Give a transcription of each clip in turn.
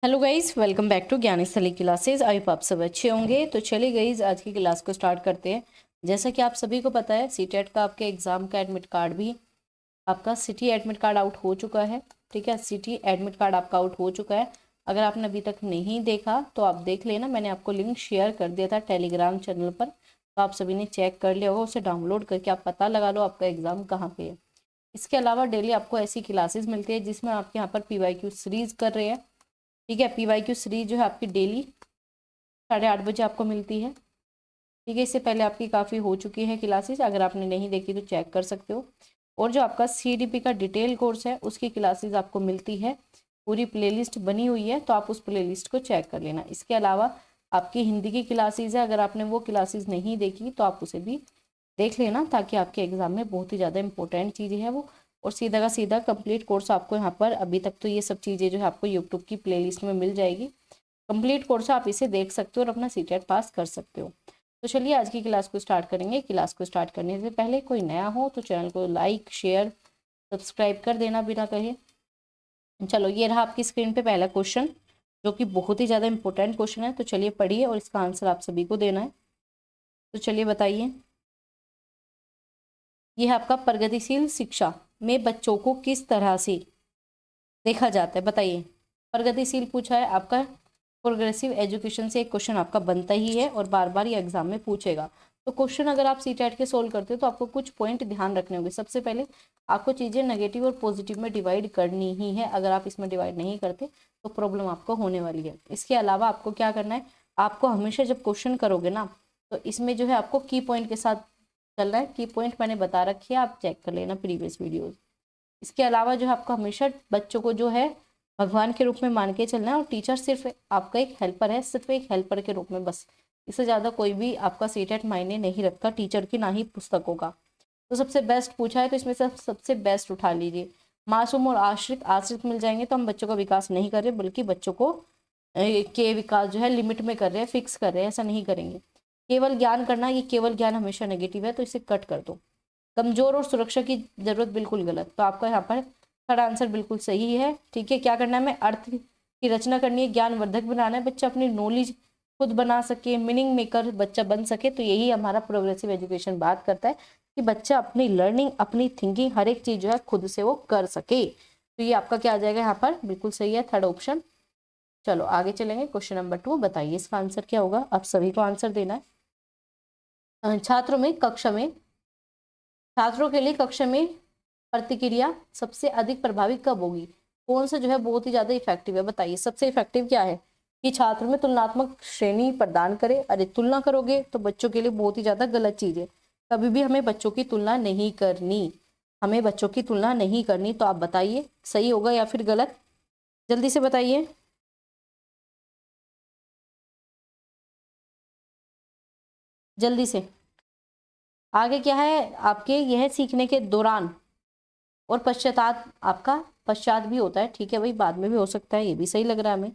Hello guys, welcome back to Gyansthali classes. I hope आप सब अच्छे होंगे। तो चलिए गाइज, आज की क्लास को स्टार्ट करते हैं। जैसा कि आप सभी को पता है, सीटेट का आपके एग्जाम का एडमिट कार्ड भी आपका सिटी एडमिट कार्ड आउट हो चुका है। ठीक है, सिटी एडमिट कार्ड आपका आउट हो चुका है। अगर आपने अभी तक नहीं देखा तो आप देख लेना, मैंने आपको लिंक शेयर कर दिया था टेलीग्राम चैनल पर, तो आप सभी ने चेक कर लिया होगा। उसे डाउनलोड करके आप पता लगा लो आपका एग्जाम कहाँ पे है। इसके अलावा डेली आपको ऐसी क्लासेस मिलती है जिसमें आपके यहाँ पर PYQ सीरीज कर रहे हैं। ठीक है, PYQ सीरीज जो है आपकी डेली 8:30 बजे आपको मिलती है। ठीक है, इससे पहले आपकी काफ़ी हो चुकी है क्लासेस, अगर आपने नहीं देखी तो चेक कर सकते हो। और जो आपका CDP का डिटेल कोर्स है उसकी क्लासेस आपको मिलती है, पूरी प्लेलिस्ट बनी हुई है, तो आप उस प्लेलिस्ट को चेक कर लेना। इसके अलावा आपकी हिंदी की क्लासेस है, अगर आपने वो क्लासेस नहीं देखी तो आप उसे भी देख लेना, ताकि आपके एग्जाम में बहुत ही ज़्यादा इंपॉर्टेंट चीज़ें हैं वो। और सीधा का सीधा कंप्लीट कोर्स आपको यहाँ पर अभी तक तो ये सब चीज़ें जो है आपको यूट्यूब की प्लेलिस्ट में मिल जाएगी। कंप्लीट कोर्स आप इसे देख सकते हो और अपना सीटेट पास कर सकते हो। तो चलिए आज की क्लास को स्टार्ट करेंगे। क्लास को स्टार्ट करने से पहले कोई नया हो तो चैनल को लाइक शेयर सब्सक्राइब कर देना बिना कहे। चलो, ये रहा आपकी स्क्रीन पे पहला क्वेश्चन, जो कि बहुत ही ज़्यादा इंपॉर्टेंट क्वेश्चन है। तो चलिए पढ़िए और इसका आंसर आप सभी को देना है। तो चलिए बताइए, यह है आपका प्रगतिशील शिक्षा में बच्चों को किस तरह से देखा जाता है, बताइए। प्रगतिशील पूछा है आपका, प्रोग्रेसिव एजुकेशन से एक क्वेश्चन आपका बनता ही है और बार बार ये एग्जाम में पूछेगा। तो क्वेश्चन अगर आप सीटेट के सोल्व करते हो तो आपको कुछ पॉइंट ध्यान रखने होंगे। सबसे पहले आपको चीज़ें नेगेटिव और पॉजिटिव में डिवाइड करनी ही है, अगर आप इसमें डिवाइड नहीं करते तो प्रॉब्लम आपको होने वाली है। इसके अलावा आपको क्या करना है, आपको हमेशा जब क्वेश्चन करोगे ना, तो इसमें जो है आपको की पॉइंट के साथ चलना है। की पॉइंट मैंने बता रखी है, आप चेक कर लेना प्रीवियस वीडियोज। इसके अलावा जो है आपको हमेशा बच्चों को जो है भगवान के रूप में मान के चलना है, और टीचर सिर्फ आपका एक हेल्पर है, सिर्फ एक हेल्पर के रूप में, बस। इससे ज़्यादा कोई भी आपका सीटेट मायने नहीं रखता, टीचर की ना ही पुस्तकों का। तो सबसे बेस्ट पूछा है तो इसमें से सबसे बेस्ट उठा लीजिए। मासूम और आश्रित, आश्रित मिल जाएंगे तो हम बच्चों का विकास नहीं कर रहे, बल्कि बच्चों को के विकास जो है लिमिट में कर रहे हैं, फिक्स कर रहे हैं, ऐसा नहीं करेंगे। केवल ज्ञान करना, ये केवल ज्ञान हमेशा नेगेटिव है, तो इसे कट कर दो। कमजोर और सुरक्षा की जरूरत, बिल्कुल गलत। तो आपका यहाँ पर थर्ड आंसर बिल्कुल सही है। ठीक है, क्या करना है, हमें अर्थ की रचना करनी है, ज्ञानवर्धक बनाना है, बच्चा अपनी नॉलेज खुद बना सके, मीनिंग मेकर बच्चा बन सके। तो यही हमारा प्रोग्रेसिव एजुकेशन बात करता है कि बच्चा अपनी लर्निंग, अपनी थिंकिंग, हर एक चीज जो है खुद से वो कर सके। तो ये आपका क्या आ जाएगा यहाँ पर, बिल्कुल सही है, थर्ड ऑप्शन। चलो आगे चलेंगे, क्वेश्चन नंबर 2, बताइए इसका आंसर क्या होगा। आप सभी को आंसर देना है। छात्रों के लिए कक्षा में प्रतिक्रिया सबसे अधिक प्रभावी कब होगी, कौन सा जो है बहुत ही ज्यादा इफेक्टिव है, बताइए। सबसे इफेक्टिव क्या है कि छात्रों में तुलनात्मक श्रेणी प्रदान करे। अरे तुलना करोगे तो बच्चों के लिए बहुत ही ज्यादा गलत चीज है। कभी भी हमें बच्चों की तुलना नहीं करनी, हमें बच्चों की तुलना नहीं करनी। तो आप बताइए सही होगा या फिर गलत, जल्दी से बताइए। जल्दी से। आगे क्या है आपके, यह सीखने के दौरान और पश्चाताप, आपका पश्चात भी होता है, ठीक है भाई, बाद में भी हो सकता है, ये भी सही लग रहा है हमें।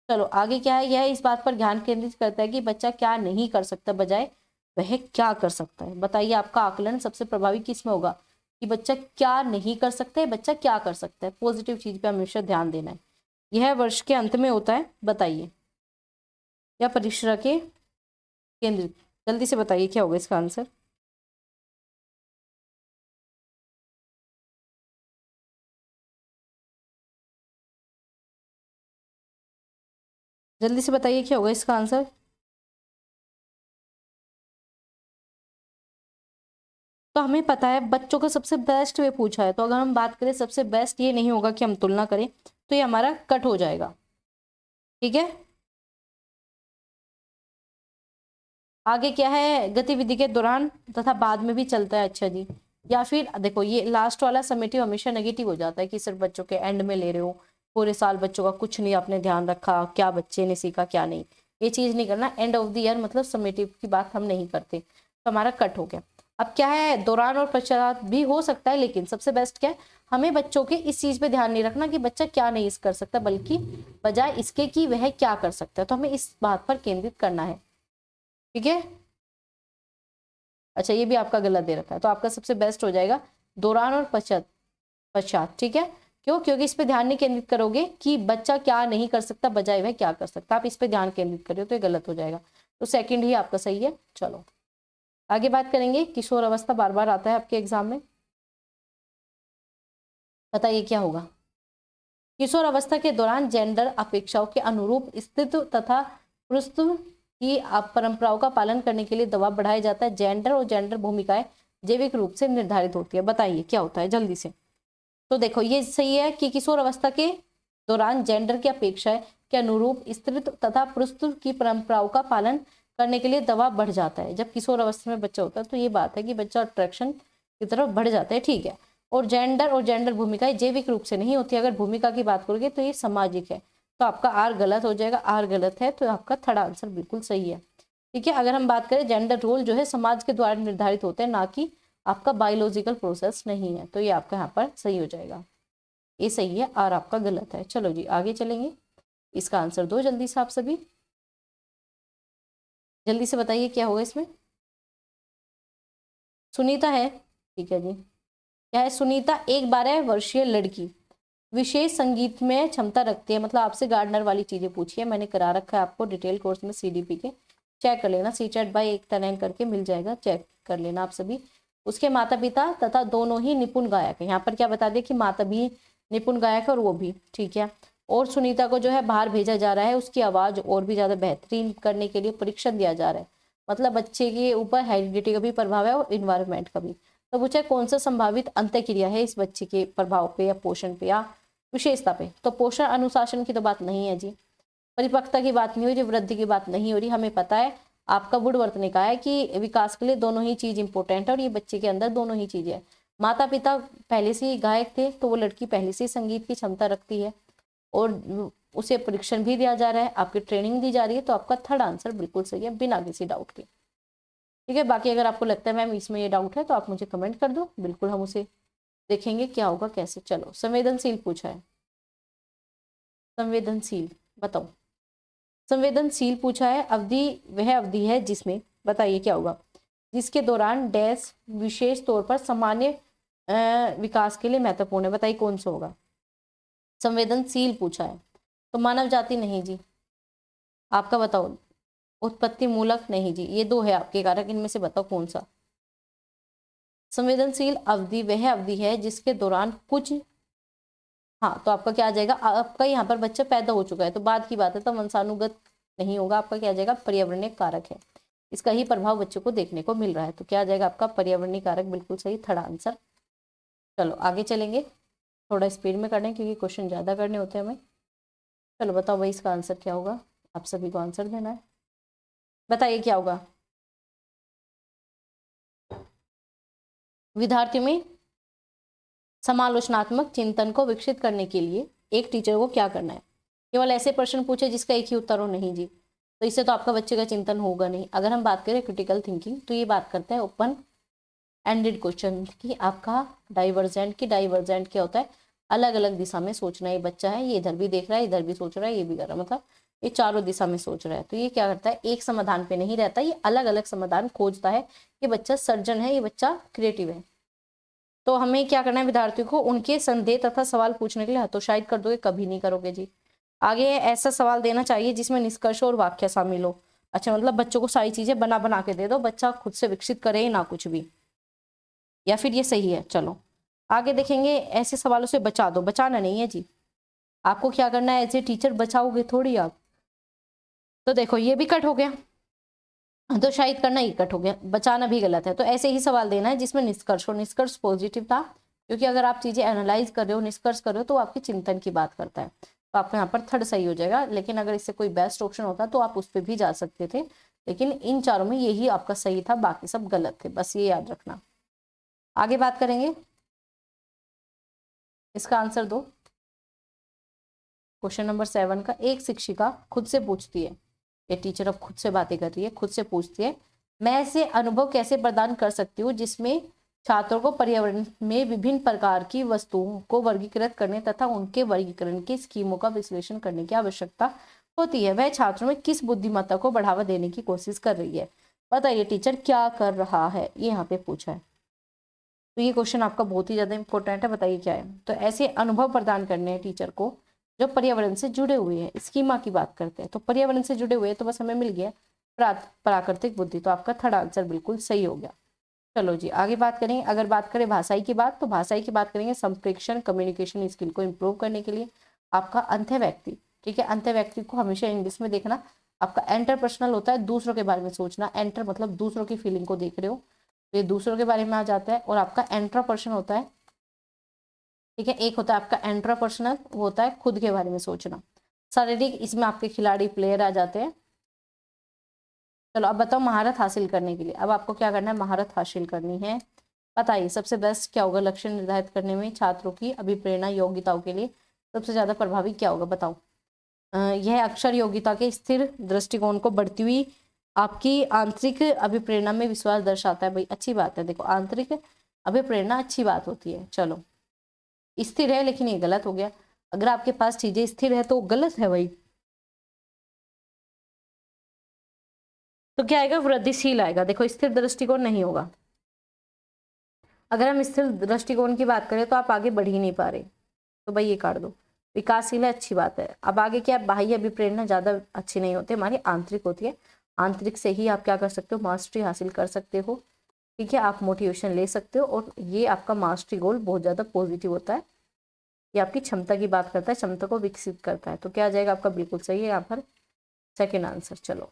चलो आगे क्या है, यह इस बात पर ध्यान केंद्रित करता है कि बच्चा क्या नहीं कर सकता, बजाय वह क्या कर सकता है। बताइए आपका आकलन सबसे प्रभावी किस में होगा, कि बच्चा क्या नहीं कर सकता है, बच्चा क्या कर सकता है। पॉजिटिव चीज पे हमेशा ध्यान देना है। यह वर्ष के अंत में होता है, बताइए, या परीक्षा के केंद्रित, जल्दी से बताइए क्या होगा इसका आंसर। जल्दी से बताइए क्या होगा इसका आंसर। तो हमें पता है बच्चों का सबसे बेस्ट वे पूछा है, तो अगर हम बात करें सबसे बेस्ट ये नहीं होगा कि हम तुलना करें, तो ये हमारा कट हो जाएगा। ठीक है, आगे क्या है, गतिविधि के दौरान तथा बाद में भी चलता है, अच्छा जी। या फिर देखो, ये लास्ट वाला समेटिव हमेशा नेगेटिव हो जाता है, कि सिर्फ बच्चों के एंड में ले रहे हो, पूरे साल बच्चों का कुछ नहीं आपने ध्यान रखा, क्या बच्चे ने सीखा क्या नहीं। ये चीज नहीं करना, एंड ऑफ द ईयर मतलब समेटिव की बात हम नहीं करते, तो हमारा कट हो गया। अब क्या है, दौरान और पश्चात भी हो सकता है, लेकिन सबसे बेस्ट क्या है, हमें बच्चों के इस चीज पे ध्यान नहीं रखना कि बच्चा क्या नहीं कर सकता, बल्कि बजाय इसके कि वह क्या कर सकता है, तो हमें इस बात पर केंद्रित करना है। ठीक है, अच्छा ये भी आपका गलत दे रखा है, तो आपका सबसे बेस्ट हो जाएगा दौरान और पश्चात, पश्चात। ठीक है, क्यों? क्योंकि इस पे ध्यान नहीं केंद्रित करोगे कि बच्चा क्या नहीं कर सकता बजाय वह क्या कर सकता, आप इस पे ध्यान केंद्रित करो तो ये गलत हो जाएगा। तो सेकंड ही आपका सही है। चलो आगे बात करेंगे। किशोर अवस्था बार बार आता है आपके एग्जाम में, बताइए क्या होगा। किशोर अवस्था के दौरान जेंडर अपेक्षाओं के अनुरूप स्थिति तथा प्रस्तुत की परंपराओं का पालन करने के लिए दबाव बढ़ाया जाता है। जेंडर और जेंडर भूमिकाएं जैविक रूप से निर्धारित होती है, बताइए क्या होता है जल्दी से। तो देखो ये सही है कि किशोर अवस्था के दौरान जेंडर की अपेक्षाएं के अनुरूप स्त्रीत्व तथा पुरुषत्व की परंपराओं का पालन करने के लिए दबाव बढ़ जाता है। जब किशोर अवस्था में बच्चा होता है तो ये बात है कि बच्चा अट्रैक्शन की तरफ बढ़ जाता है, ठीक है। और जेंडर भूमिकाएं जैविक रूप से नहीं होती। अगर भूमिका की बात करोगे तो ये सामाजिक है, तो आपका आर गलत हो जाएगा। आर गलत है तो आपका थर्ड आंसर बिल्कुल सही है, ठीक है। अगर हम बात करें जेंडर रोल जो है समाज के द्वारा निर्धारित होते हैं, ना कि आपका बायोलॉजिकल प्रोसेस नहीं है, तो ये आपका यहाँ पर सही हो जाएगा। ये सही है, आर आपका गलत है। चलो जी आगे चलेंगे। इसका आंसर दो जल्दी से, आप सभी जल्दी से बताइए क्या होगा इसमें। सुनीता है, ठीक है जी। क्या है? सुनीता एक 12 वर्षीय लड़की विशेष संगीत में क्षमता रखती है। मतलब आपसे गार्डनर वाली चीजें पूछी है, मैंने करा रखा है आपको डिटेल कोर्स में सीडीपी के, चेक कर लेना। सीचेट बाय एक तरह करके मिल जाएगा, चेक कर लेना आप सभी। उसके माता पिता तथा दोनों ही निपुण गायक है। यहाँ पर क्या बता दें कि माता भी निपुण गायक है और वो भी, ठीक है। और सुनीता को जो है बाहर भेजा जा रहा है उसकी आवाज और भी ज्यादा बेहतरीन करने के लिए परीक्षण दिया जा रहा है। मतलब बच्चे के ऊपर हेरिडिटी का भी प्रभाव है और इन्वायरमेंट का भी। तो पूछा कौन सा संभावित अंतःक्रिया है इस बच्चे के प्रभाव पे या पोषण पे या विशेषता पे। तो पोषण अनुशासन की तो बात नहीं है जी, परिपक्वता की बात नहीं हो रही, वृद्धि की बात नहीं हो रही। हमें पता है आपका वुडवर्थ ने कहा है कि विकास के लिए दोनों ही चीज इंपॉर्टेंट है और ये बच्चे के अंदर दोनों ही चीजें है। माता पिता पहले से ही गायक थे तो वो लड़की पहले से ही संगीत की क्षमता रखती है और उसे परीक्षण भी दिया जा रहा है, आपकी ट्रेनिंग दी जा रही है। तो आपका थर्ड आंसर बिल्कुल सही है बिना किसी डाउट के, ठीक है। बाकी अगर आपको लगता है मैम इसमें ये डाउट है तो आप मुझे कमेंट कर दो, बिल्कुल हम उसे देखेंगे क्या होगा कैसे। चलो संवेदनशील पूछा है, संवेदनशील बताओ। संवेदनशील पूछा है, अवधि वह अवधि है जिसमें, बताइए क्या होगा, जिसके दौरान डैश विशेष तौर पर सामान्य विकास के लिए महत्वपूर्ण है। बताइए कौन सा होगा। संवेदनशील पूछा है तो मानव जाति नहीं जी, आपका बताओ। उत्पत्ति मूलक नहीं जी, ये दो है आपके कारक, इनमें से बताओ कौन सा। संवेदनशील अवधि वह अवधि है जिसके दौरान कुछ, हाँ तो आपका क्या आ जाएगा, आपका यहाँ पर बच्चा पैदा हो चुका है तो बाद की बात है, तो वंशानुगत नहीं होगा। आपका क्या आ जाएगा, पर्यावरणीय कारक है, इसका ही प्रभाव बच्चों को देखने को मिल रहा है। तो क्या आ जाएगा आपका पर्यावरणीय कारक, बिल्कुल सही, थर्ड आंसर। चलो आगे चलेंगे, थोड़ा स्पीड में करना है क्योंकि क्वेश्चन ज़्यादा करने होते हैं हमें। चलो बताओ भाई इसका आंसर क्या होगा, आप सभी को आंसर देना है, बताइए क्या होगा। विद्यार्थियों में समालोचनात्मक चिंतन को विकसित करने के लिए एक टीचर को क्या करना है। केवल ऐसे प्रश्न पूछे जिसका एक ही उत्तर हो, नहीं जी, तो इससे तो आपका बच्चे का चिंतन होगा नहीं। अगर हम बात करें क्रिटिकल थिंकिंग तो ये बात करते हैं ओपन एंडेड क्वेश्चन की, आपका डाइवर्जेंट की। डाइवर्जेंट क्या होता है, अलग अलग दिशा में सोचना। ये बच्चा है ये इधर भी देख रहा है इधर भी सोच रहा है ये भी कर रहा है, मतलब ये चारों दिशा में सोच रहा है। तो ये क्या करता है, एक समाधान पे नहीं रहता, ये अलग अलग समाधान खोजता है। ये बच्चा सर्जन है, ये बच्चा क्रिएटिव है। तो हमें क्या करना है, विद्यार्थियों को उनके संदेह तथा सवाल पूछने के लिए हतोत्साहित कर दोगे, कभी नहीं करोगे जी। आगे ऐसा सवाल देना चाहिए जिसमें निष्कर्ष और वाक्य शामिल हो। अच्छा मतलब बच्चों को सारी चीजें बना बना के दे दो, बच्चा खुद से विकसित करे ना कुछ भी, या फिर ये सही है। चलो आगे देखेंगे, ऐसे सवालों से बचा दो, बचाना नहीं है जी, आपको क्या करना है, ऐसे टीचर बचाओगे थोड़ी आप। तो देखो ये भी कट हो गया, तो शायद करना ही कट हो गया, बचाना भी गलत है। तो ऐसे ही सवाल देना है जिसमें निष्कर्ष हो। निष्कर्ष पॉजिटिव था क्योंकि अगर आप चीजें एनालाइज कर रहे हो, निष्कर्ष कर रहे हो तो आपके चिंतन की बात करता है, तो आपका यहाँ पर थर्ड सही हो जाएगा। लेकिन अगर इससे कोई बेस्ट ऑप्शन होता तो आप उस पर भी जा सकते थे, लेकिन इन चारों में यही आपका सही था, बाकी सब गलत थे, बस ये याद रखना। आगे बात करेंगे, इसका आंसर दो। क्वेश्चन नंबर 7 का, एक शिक्षिका खुद से पूछती है, ये टीचर अब खुद से बातें कर रही है, खुद से पूछती है, मैं ऐसे अनुभव कैसे प्रदान कर सकती हूँ जिसमें छात्रों को पर्यावरण में विभिन्न प्रकार की वस्तुओं को वर्गीकृत करने तथा उनके वर्गीकरण की स्कीमों का विश्लेषण करने की आवश्यकता होती है। वह छात्रों में किस बुद्धिमत्ता को बढ़ावा देने की कोशिश कर रही है। बताइए टीचर क्या कर रहा है, ये यहाँ पे पूछा है। तो ये क्वेश्चन आपका बहुत ही ज़्यादा इंपॉर्टेंट है, बताइए क्या है। तो ऐसे अनुभव प्रदान करने हैं टीचर को जो पर्यावरण से जुड़े हुए हैं। स्कीमा की बात करते हैं तो पर्यावरण से जुड़े हुए हैं, तो बस हमें मिल गया प्राकृतिक बुद्धि, तो आपका थर्ड आंसर बिल्कुल सही हो गया। चलो जी आगे बात करें। अगर बात करें भाषाई की बात, तो भाषाई की बात करेंगे संप्रेषण कम्युनिकेशन स्किल को इम्प्रूव करने के लिए। आपका अंत्य व्यक्ति, ठीक है, अंत्य व्यक्ति को हमेशा इंग्लिश में देखना। आपका एंटर पर्सनल होता है दूसरों के बारे में सोचना, एंटर मतलब दूसरों की फीलिंग को देख रहे हो, तो ये दूसरों के बारे में आ जाता है। और आपका एंट्रा पर्सन होता है, ठीक है, एक होता है आपका एंट्रा पर्सनल, वो होता है खुद के बारे में सोचना। शारीरिक, इसमें आपके खिलाड़ी प्लेयर आ जाते हैं। चलो अब बताओ महारत हासिल करने के लिए, अब आपको क्या करना है, महारत हासिल करनी है। बताइए सबसे बेस्ट क्या होगा लक्ष्य निर्धारित करने में, छात्रों की अभिप्रेरणा योग्यताओं के लिए सबसे ज्यादा प्रभावी क्या होगा, बताओ। यह अक्षर योग्यता के स्थिर दृष्टिकोण को बढ़ती हुई आपकी आंतरिक अभिप्रेरणा में विश्वास दर्शाता है। भाई अच्छी बात है, देखो आंतरिक अभिप्रेरणा अच्छी बात होती है। चलो स्थिर है, लेकिन ये गलत हो गया। अगर आपके पास चीजें स्थिर है तो गलत है भाई। तो क्या आएगा, वृद्धिशील आएगा। देखो स्थिर दृष्टिकोण नहीं होगा। अगर हम स्थिर दृष्टिकोण की बात करें तो आप आगे बढ़ ही नहीं पा रहे, तो भाई ये काट दो। विकासशील है, अच्छी बात है। अब आगे क्या, बाह्य अभिप्रेरणा ज्यादा अच्छी नहीं होती, हमारी आंतरिक होती है। आंतरिक से ही आप क्या कर सकते हो, मास्टरी हासिल कर सकते हो, ठीक है, आप मोटिवेशन ले सकते हो। और ये आपका मास्टरी गोल बहुत ज्यादा पॉजिटिव होता है, ये आपकी क्षमता की बात करता है, क्षमता को विकसित करता है। तो क्या आ जाएगा आपका, बिल्कुल सही है यहाँ पर सेकेंड आंसर। चलो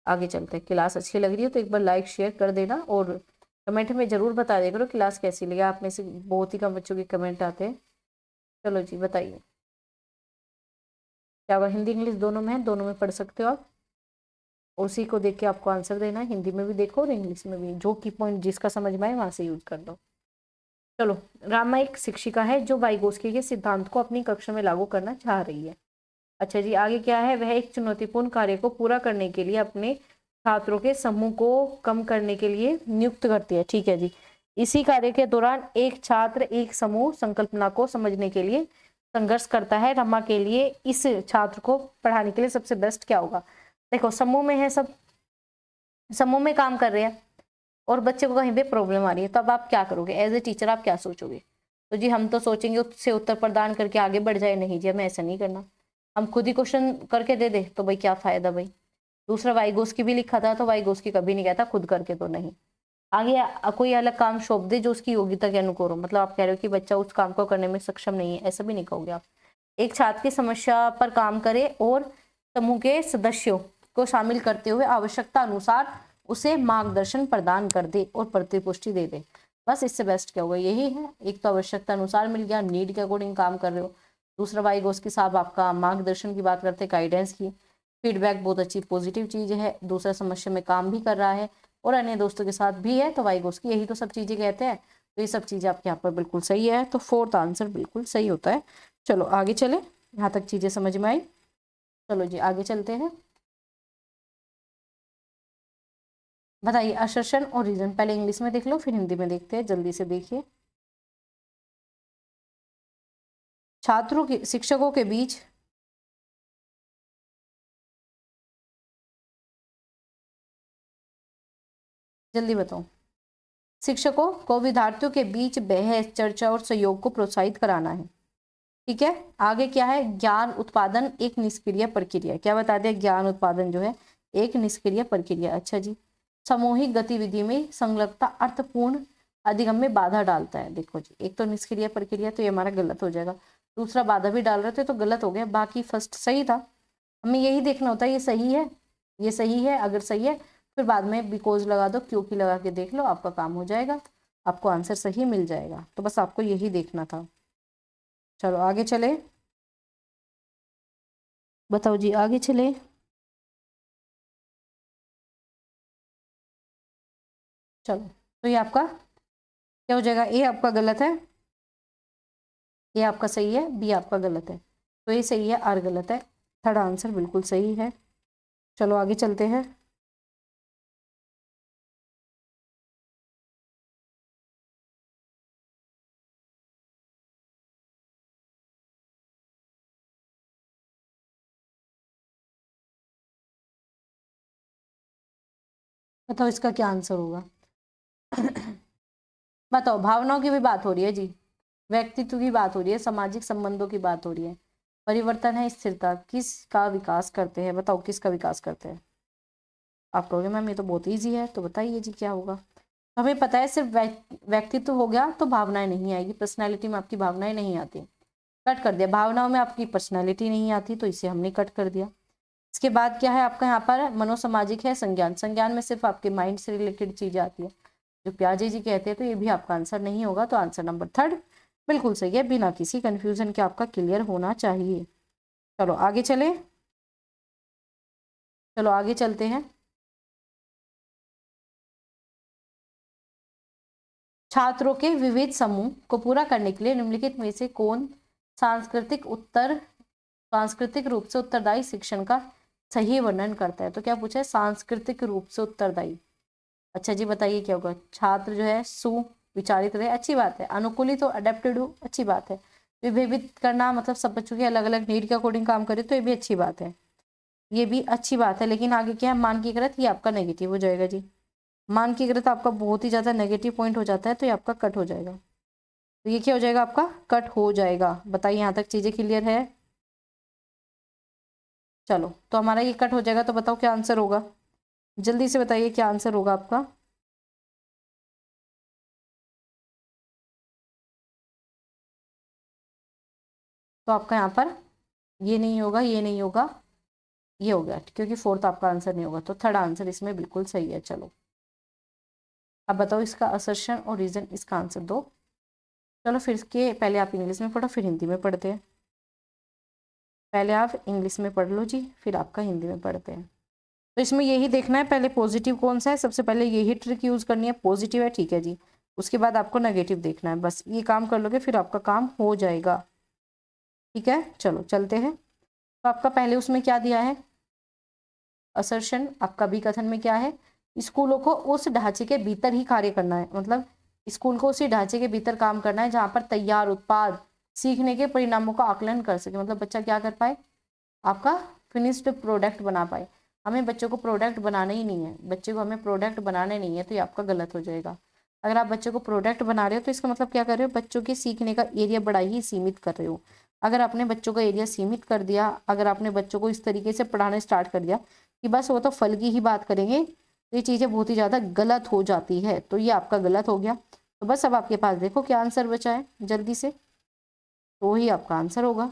आगे चलते हैं। क्लास अच्छी लग रही है तो एक बार लाइक शेयर कर देना, और कमेंट में जरूर बता देगा क्लास कैसी लगी। आप में से बहुत ही कम बच्चों के कमेंट आते हैं। चलो जी बताइए, क्या वह हिंदी इंग्लिश दोनों में है, दोनों में पढ़ सकते हो आप। उसी को देख के आपको आंसर देना है, हिंदी में भी देखो और इंग्लिश में भी, जो की पॉइंट जिसका समझ में आए वहां से यूज कर लो। चलो, रामा एक शिक्षिका है जो वाइगोस्की के सिद्धांत को अपनी कक्षा में लागू करना चाह रही है। अच्छा जी आगे क्या है, वह एक चुनौतीपूर्ण कार्य को पूरा करने के लिए अपने छात्रों के समूह को कम करने के लिए नियुक्त करती है। ठीक है जी, इसी कार्य के दौरान एक छात्र एक समूह संकल्पना को समझने के लिए संघर्ष करता है। रमा के लिए इस छात्र को पढ़ाने के लिए सबसे बेस्ट क्या होगा। देखो समूह में है, सब समूह में काम कर रहे हैं और बच्चे को कहीं पे प्रॉब्लम आ रही है, तो अब आप क्या करोगे एज ए टीचर, आप क्या सोचोगे। तो जी हम तो सोचेंगे उससे उत्तर प्रदान करके आगे बढ़ जाए, नहीं जी हमें ऐसा नहीं करना। हम खुद ही क्वेश्चन करके दे दे तो भाई क्या फायदा भाई। दूसरा वाइगोस की भी लिखा था, तो वाइगोस की कभी नहीं कहता खुद करके तो नहीं। आगे कोई अलग काम सौंप दे जो उसकी योग्यता के अनुकूल हो, मतलब आप कह रहे हो कि बच्चा उस काम को करने में सक्षम नहीं है, ऐसा भी नहीं कहोगे आप। एक छात्र की समस्या पर काम करे और समूह के सदस्यों को शामिल करते हुए आवश्यकता अनुसार उसे मार्गदर्शन प्रदान कर दे और प्रतिपुष्टि दे दे। बस इससे बेस्ट क्या होगा, यही है। एक तो आवश्यकता अनुसार मिल गया, नीड के अकॉर्डिंग काम कर रहे हो। दूसरा वाइगोस के साथ आपका मार्गदर्शन की बात करते, गाइडेंस की। फीडबैक बहुत अच्छी पॉजिटिव चीज है। दूसरा समस्या में काम भी कर रहा है और अन्य दोस्तों के साथ भी है, तो वाइगोस की यही तो सब चीजें कहते हैं। तो ये सब चीजें आपके यहाँ पर बिल्कुल सही है, तो फोर्थ आंसर बिल्कुल सही होता है। चलो आगे चले, यहाँ तक चीजें समझ में आई। चलो जी आगे चलते हैं। बताइए असर्शन और रीजन, पहले इंग्लिश में देख लो फिर हिंदी में देखते हैं, जल्दी से देखिए। छात्रों के शिक्षकों के बीच जल्दी बताओ। शिक्षकों को विद्यार्थियों के बीच बहस चर्चा और सहयोग को प्रोत्साहित कराना है। ठीक है, आगे क्या है, ज्ञान उत्पादन एक निष्क्रिय प्रक्रिया, क्या बता दिया, ज्ञान उत्पादन जो है एक निष्क्रिय प्रक्रिया। अच्छा जी, सामूहिक गतिविधि में संलग्नता अर्थपूर्ण अधिगम में बाधा डालता है। देखो जी, एक तो निष्क्रिय प्रक्रिया, तो ये हमारा गलत हो जाएगा। दूसरा बाधा भी डाल रहे थे तो गलत हो गया, बाकी फर्स्ट सही था। हमें यही देखना होता है ये सही है, ये सही है। अगर सही है फिर बाद में बिकॉज लगा दो, क्योंकि लगा के देख लो, आपका काम हो जाएगा, आपको आंसर सही मिल जाएगा। तो बस आपको यही देखना था। चलो आगे चले, बताओ जी आगे चले। चलो, तो ये आपका क्या हो जाएगा, ए आपका गलत है, ये आपका सही है, बी आपका गलत है। तो ये सही है, आर गलत है, थर्ड आंसर बिल्कुल सही है। चलो आगे चलते हैं। बताओ इसका क्या आंसर होगा। बताओ, भावनाओं की भी बात हो रही है जी, व्यक्तित्व की बात हो रही है, सामाजिक संबंधों की बात हो रही है। परिवर्तन है स्थिरता, किसका विकास करते हैं? बताओ किसका विकास करते हैं? आप कहोगे मैम ये तो बहुत ईजी है, तो बताइए जी क्या होगा। हमें पता है सिर्फ व्यक्तित्व हो गया तो भावनाएं नहीं आएगी, पर्सनैलिटी में आपकी भावनाएं नहीं आती, कट कर दिया। भावनाओं में आपकी पर्सनैलिटी नहीं आती तो इसे हमने कट कर दिया। इसके बाद क्या है आपका यहाँ पर? मनोसामाजिक है संज्ञान। संज्ञान में सिर्फ आपके माइंड से रिलेटेड चीजें आती है, जो प्याजे जी कहते हैं, तो ये भी आपका आंसर नहीं होगा। तो आंसर नंबर 3 बिल्कुल सही है, बिना किसी कंफ्यूजन के आपका क्लियर होना चाहिए। चलो आगे चले, चलो आगे चलते हैं। छात्रों के विविध समूह को पूरा करने के लिए निम्नलिखित में से कौन सांस्कृतिक रूप से उत्तरदायी शिक्षण का सही वर्णन करता है? तो क्या पूछा है? सांस्कृतिक रूप से उत्तरदायी। अच्छा जी बताइए क्या होगा? छात्र जो है सुविचारित रहे, अच्छी बात है। अनुकूलित हो, अडेप्टेड हो, अच्छी बात है। विभेदित करना मतलब सब बच्चों के अलग अलग नीड के अकॉर्डिंग काम करे, तो ये भी अच्छी बात है, ये भी अच्छी बात है। लेकिन आगे क्या है? मानकीकृत, ये आपका नेगेटिव हो जाएगा जी। मानकीकृत आपका बहुत ही ज्यादा नेगेटिव पॉइंट हो जाता है, तो ये आपका कट हो जाएगा। तो ये क्या हो जाएगा? आपका कट हो जाएगा। बताइए यहाँ तक चीजें क्लियर है? चलो तो हमारा ये कट हो जाएगा, तो बताओ क्या आंसर होगा? जल्दी से बताइए क्या आंसर होगा आपका? तो आपका यहाँ पर ये नहीं होगा, ये नहीं होगा, ये हो गया, क्योंकि 4th आपका आंसर नहीं होगा। तो 3rd आंसर इसमें बिल्कुल सही है। चलो अब बताओ इसका असर्शन और रीजन, इसका आंसर दो। चलो फिर के पहले आप इंग्लिश में पढ़ो, फिर हिंदी में पढ़ते हैं। पहले आप इंग्लिश में पढ़ लो जी, फिर आपका हिंदी में पढ़ते हैं। तो इसमें यही देखना है पहले पॉजिटिव कौन सा है, सबसे पहले यही ट्रिक यूज करनी है। पॉजिटिव है, ठीक है जी, उसके बाद आपको नेगेटिव देखना है। बस ये काम कर लोगे फिर आपका काम हो जाएगा, ठीक है। चलो चलते हैं। तो आपका पहले उसमें क्या दिया है? असर्शन। आपका भी कथन में क्या है? स्कूलों को उस ढांचे के भीतर ही कार्य करना है, मतलब स्कूल को उसी ढांचे के भीतर काम करना है जहां पर तैयार उत्पाद सीखने के परिणामों का आकलन कर सके, मतलब बच्चा क्या कर पाए? आपका फिनिश्ड प्रोडक्ट बना पाए। हमें बच्चों को प्रोडक्ट बनाना ही नहीं है, बच्चे को हमें प्रोडक्ट बनाने नहीं है, तो ये आपका गलत हो जाएगा। अगर आप बच्चों को प्रोडक्ट बना रहे हो तो इसका मतलब क्या कर रहे हो? बच्चों के सीखने का एरिया बड़ा ही सीमित कर रहे हो। अगर आपने बच्चों का एरिया सीमित कर दिया, अगर आपने बच्चों को इस तरीके से पढ़ाना स्टार्ट कर दिया कि बस वो तो फल की ही बात करेंगे, तो ये चीज़ें बहुत ही ज़्यादा गलत हो जाती है। तो ये आपका गलत हो गया। तो बस अब आपके पास देखो क्या आंसर बचा है जल्दी से, तो ही आपका आंसर होगा।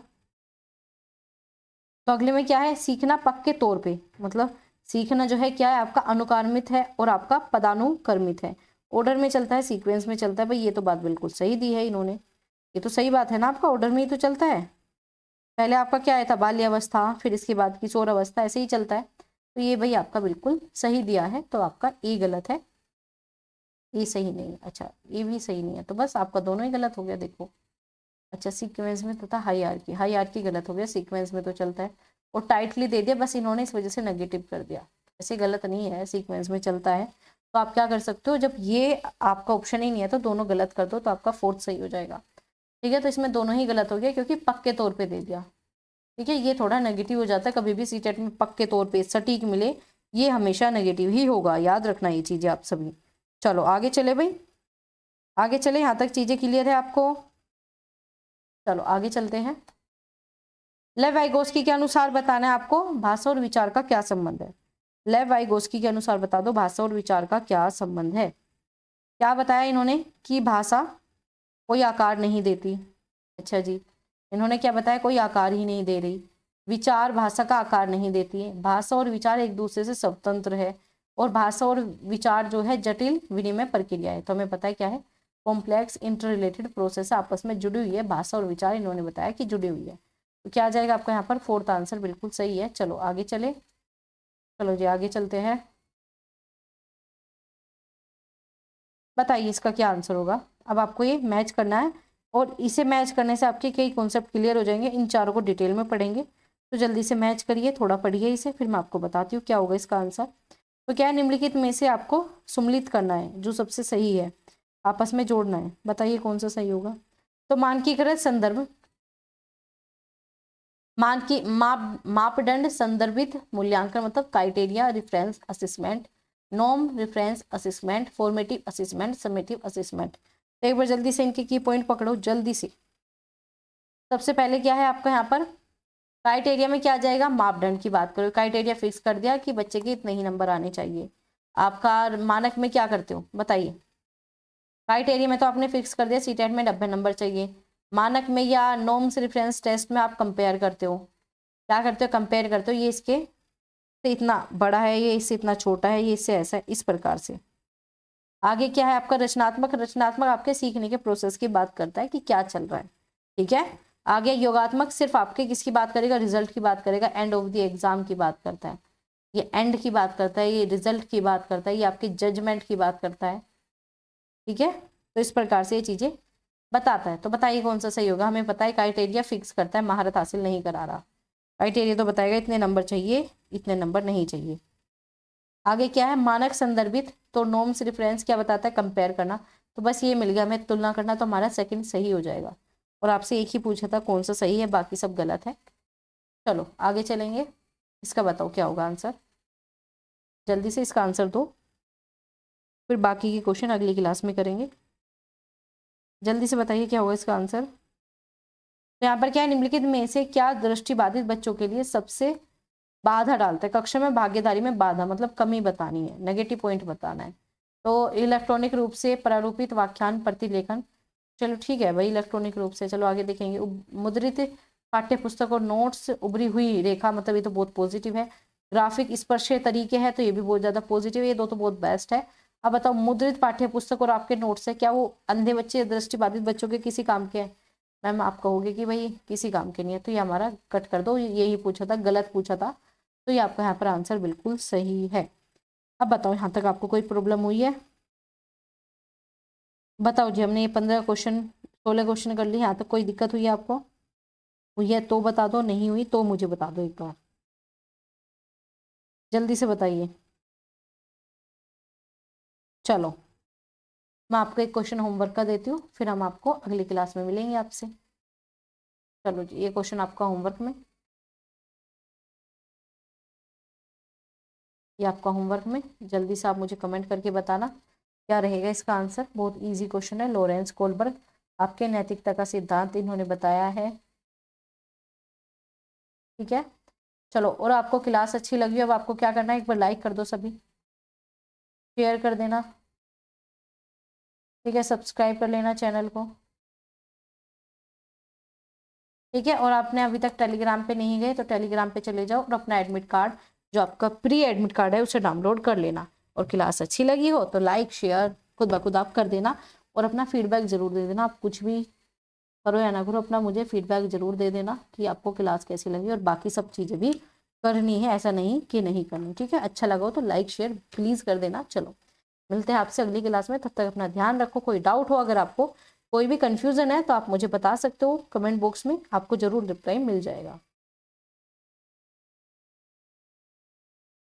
तो अगले में क्या है? सीखना पक्के तौर पे, मतलब सीखना जो है क्या है? आपका अनुकर्मित है और आपका पदानुकर्मित है। ऑर्डर में चलता है, सीक्वेंस में चलता है। भाई ये तो बात बिल्कुल सही दी है इन्होंने, ये तो सही बात है ना, आपका ऑर्डर में ही तो चलता है। पहले आपका क्या आया था? बाल्यावस्था, फिर इसके बाद किशोर अवस्था, ऐसे ही चलता है। तो ये भाई आपका बिल्कुल सही दिया है, तो आपका ए गलत है, ये सही नहीं है। अच्छा ये भी सही नहीं है, तो बस आपका दोनों ही गलत हो गया देखो। अच्छा सीक्वेंस में तो था हाई आर की गलत हो गया, सीक्वेंस में तो चलता है। और टाइटली दे दिया, बस इन्होंने इस वजह से नेगेटिव कर दिया। ऐसे गलत नहीं है, सीक्वेंस में चलता है। तो आप क्या कर सकते हो, जब ये आपका ऑप्शन ही नहीं है तो दोनों गलत कर दो, तो आपका 4th सही हो जाएगा, ठीक है। तो इसमें दोनों ही गलत हो गया क्योंकि पक्के तौर पे दे दिया, ठीक है। ये थोड़ा नेगेटिव हो जाता है, कभी भी सीटेट में पक्के तौर पे सटीक मिले, ये हमेशा नेगेटिव ही होगा, याद रखना ये चीजें आप सभी। चलो आगे चले भाई, आगे चले, यहाँ तक चीजें क्लियर है आपको? चलो आगे चलते हैं। लेव वाइगोस्की के अनुसार बताना है आपको भाषा और विचार का क्या संबंध है। लेव वाइगोस्की के अनुसार बता दो भाषा और विचार का क्या संबंध है। क्या बताया इन्होंने? कि भाषा कोई आकार नहीं देती। अच्छा जी, इन्होंने क्या बताया? कोई आकार ही नहीं दे रही। विचार भाषा का आकार नहीं देती है। भाषा और विचार एक दूसरे से स्वतंत्र है, और भाषा और विचार जो है जटिल विनिमय प्रक्रिया है। तो हमें पता है क्या है? कॉम्प्लेक्स इंटर रिलेटेड प्रोसेस आपस में जुड़ी हुई है। भाषा और विचार इन्होंने बताया कि जुड़ी हुई है। तो क्या आ जाएगा आपका यहाँ पर? 4th आंसर बिल्कुल सही है। चलो आगे चले, चलो जी आगे चलते हैं। बताइए इसका क्या आंसर होगा। अब आपको ये मैच करना है, और इसे मैच करने से आपके कई कॉन्सेप्ट क्लियर हो जाएंगे। इन चारों को डिटेल में पढ़ेंगे, तो जल्दी से मैच करिए, थोड़ा पढ़िए इसे, फिर मैं आपको बताती हूँ क्या होगा इसका आंसर। तो क्या है? निम्नलिखित में से आपको सम्मिलित करना है, जो सबसे सही है आपस में जोड़ना है। बताइए कौन सा सही होगा। तो मानकीकृत संदर्भ, मापदंड संदर्भित मूल्यांकन मतलब criteria, reference assessment, norm reference assessment, formative assessment, summative assessment. तो एक बार जल्दी से इनके की पॉइंट पकड़ो जल्दी से। सबसे पहले क्या है आपका यहाँ पर क्राइटेरिया में क्या आ जाएगा, मापदंड की बात करो। क्राइटेरिया फिक्स कर दिया कि बच्चे के इतने ही नंबर आने चाहिए। आपका मानक में क्या करते हो बताइए। क्राइटेरिया में तो आपने फिक्स कर दिया सीटेट में 90 नंबर चाहिए। मानक में या नॉर्म्स रेफरेंस टेस्ट में आप कंपेयर करते हो, क्या करते हो, कंपेयर करते हो, ये इसके से इतना बड़ा है, ये इससे इतना छोटा है, ये इससे ऐसा है, इस प्रकार से। आगे क्या है आपका रचनात्मक। रचनात्मक आपके सीखने के प्रोसेस की बात करता है कि क्या चल रहा है, ठीक है। आगे योगात्मक सिर्फ आपके किसकी बात करेगा, रिजल्ट की बात करेगा, एंड ऑफ द एग्जाम की बात करता है। ये एंड की बात करता है, ये रिजल्ट की बात करता है, ये आपकी जजमेंट की बात करता है, ठीक है। तो इस प्रकार से ये चीजें बताता है। तो बताइए कौन सा सही होगा। हमें पता है क्राइटेरिया फिक्स करता है, महारत हासिल नहीं करा रहा। क्राइटेरिया तो बताएगा इतने नंबर चाहिए, इतने नंबर नहीं चाहिए। आगे क्या है मानक संदर्भित, तो नॉर्म्स रेफरेंस क्या बताता है, कंपेयर करना। तो बस ये मिल गया हमें, तुलना करना, तो हमारा सेकंड सही हो जाएगा। और आपसे एक ही पूछा था कौन सा सही है, बाकी सब गलत है। चलो आगे चलेंगे। इसका बताओ क्या होगा आंसर, जल्दी से इसका आंसर दो, फिर बाकी के क्वेश्चन अगली क्लास में करेंगे। जल्दी से बताइए क्या होगा इसका आंसर। तो यहाँ पर क्या है, निम्नलिखित में से क्या दृष्टिबाधित बच्चों के लिए सबसे बाधा डालता है। कक्षा में भागीदारी में बाधा मतलब कमी बतानी है, नेगेटिव पॉइंट बताना है। तो इलेक्ट्रॉनिक रूप से प्रारूपित व्याख्यान प्रतिलेखन, चलो ठीक है भाई इलेक्ट्रॉनिक रूप से। चलो आगे देखेंगे। मुद्रित पाठ्य पुस्तक और नोट्स, उभरी हुई रेखा मतलब ये तो बहुत पॉजिटिव है। ग्राफिक स्पर्शीय तरीके हैं तो ये भी बहुत ज्यादा पॉजिटिव है, ये दो तो बहुत बेस्ट है। अब बताओ मुद्रित पाठ्य पुस्तक और आपके नोट्स है, क्या वो अंधे बच्चे दृष्टिबाधित बच्चों के किसी काम के हैं। मैम आप कहोगे कि भाई किसी काम के नहीं है, तो ये हमारा कट कर दो, यही पूछा था, गलत पूछा था। तो ये आपका यहाँ पर आंसर बिल्कुल सही है। अब बताओ यहाँ तक आपको कोई प्रॉब्लम हुई है, बताओ जी। हमने ये 15 क्वेश्चन 16 क्वेश्चन कर लिए, यहाँ तक कोई दिक्कत हुई है आपको, हुई है तो बता दो, नहीं हुई तो मुझे बता दो एक बार, जल्दी से बताइए। चलो मैं आपको एक क्वेश्चन होमवर्क का देती हूँ, फिर हम आपको अगली क्लास में मिलेंगे आपसे। चलो जी ये क्वेश्चन आपका होमवर्क में, ये आपका होमवर्क में, जल्दी से आप मुझे कमेंट करके बताना क्या रहेगा इसका आंसर। बहुत इजी क्वेश्चन है। लॉरेंस कोलबर्ग आपके नैतिकता का सिद्धांत इन्होंने बताया है, ठीक है। चलो और आपको क्लास अच्छी लगी, अब आपको क्या करना है, एक बार लाइक कर दो सभी, शेयर कर देना, ठीक है, सब्सक्राइब कर लेना चैनल को, ठीक है। और आपने अभी तक टेलीग्राम पे नहीं गए तो टेलीग्राम पे चले जाओ और अपना एडमिट कार्ड जो आपका प्री एडमिट कार्ड है उसे डाउनलोड कर लेना। और क्लास अच्छी लगी हो तो लाइक शेयर खुद ब खुद आप कर देना, और अपना फीडबैक जरूर दे देना। आप कुछ भी करो या ना करो, अपना मुझे फीडबैक जरूर दे देना कि आपको क्लास कैसी लगी, और बाकी सब चीज़ें भी करनी है, ऐसा नहीं कि नहीं करनी, ठीक है। अच्छा लगा हो तो लाइक शेयर प्लीज़ कर देना। चलो मिलते हैं आपसे अगली क्लास में, तब तक अपना ध्यान रखो। कोई डाउट हो, अगर आपको कोई भी कन्फ्यूज़न है तो आप मुझे बता सकते हो कमेंट बॉक्स में, आपको ज़रूर रिप्लाई मिल जाएगा।